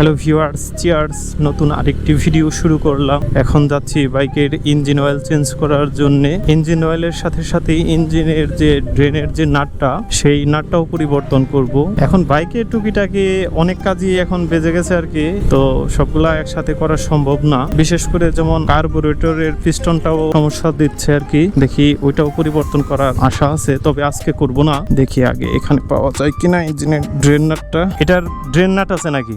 Hello viewers, cheers. নতুন আরেকটি video শুরু করলাম। এখন যাচ্ছি বাইকের ইঞ্জিন অয়েল চেঞ্জ করার জন্য। ইঞ্জিন অয়েলের সাথে সাথে ইঞ্জিনের যে ড্রেনের যে নাটটা, সেই নাটটাও পরিবর্তন করব। এখন বাইকের টুকিটাকি অনেক কাজই এখন বেজে গেছে আর কি, তো সবগুলা একসাথে করা সম্ভব না। বিশেষ করে যেমন কার্বোরেটরের পিস্টনটাও সমস্যা দিচ্ছে আর কি। দেখি ওইটাও পরিবর্তন করার আশা আছে, তবে আজকে করব না। দেখি আগে এখানে পাওয়া যায় কিনা ইঞ্জিনের ড্রেন নাটটা। এটার ড্রেন নাট আছে নাকি?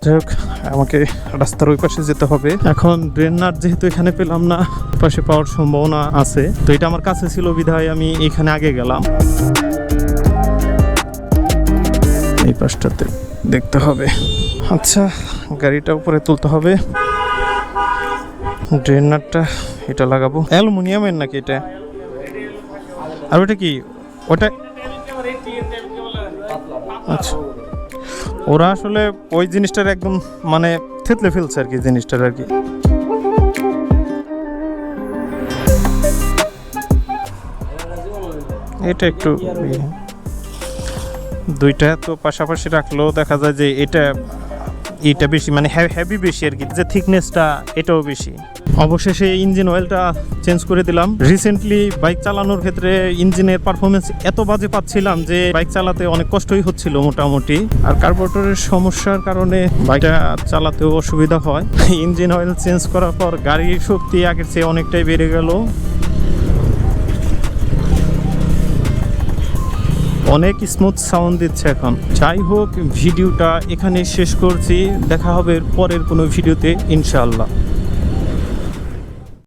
যাই হোক, আমাকে রাস্তার ওই পাশে যেতে হবে। এখন ড্রেন নাট যেহেতু এখানে পেলাম না, ওই পাশে পাওয়ার সম্ভাবনা আছে, তো এটা আমার কাছে ছিল বিধায় আমি এখানে আগে গেলাম। এই পাশটাতে দেখতে হবে। আচ্ছা, গাড়িটা উপরে তুলতে হবে। ড্রেন নাটটা এটা লাগাবো। অ্যালুমিনিয়ামের নাকি এটা? আর ওটা কি? ওটা আচ্ছা, ওরা আসলে ওই জিনিসটার একদম মানে থেতলে ফেলছে আর কি, জিনিসটার আর কি। এটা একটু দুইটা তো পাশাপাশি রাখলেও দেখা যায় যে এটা বেশি মানে হেভি বেশি আর কি, যে থিকনেসটা এটাও বেশি। অবশেষে ইঞ্জিন অয়েলটা চেঞ্জ করে দিলাম। রিসেন্টলি বাইক চালানোর ক্ষেত্রে ইঞ্জিনের পারফরমেন্স এত বাজে পাচ্ছিলাম যে বাইক চালাতে অনেক কষ্টই হচ্ছিল মোটামুটি। আর কার্বোরেটরের সমস্যার কারণে বাইকটা চালাতেও অসুবিধা হয়। ইঞ্জিন অয়েল চেঞ্জ করার পর গাড়ির শক্তি আগের চেয়ে অনেকটাই বেড়ে গেল। অনেক স্মুথ সাউন্ড দিচ্ছে এখন। যাই হোক, ভিডিওটা এখানে শেষ করছি। দেখা হবে পরের কোনো ভিডিওতে ইনশাআল্লাহ।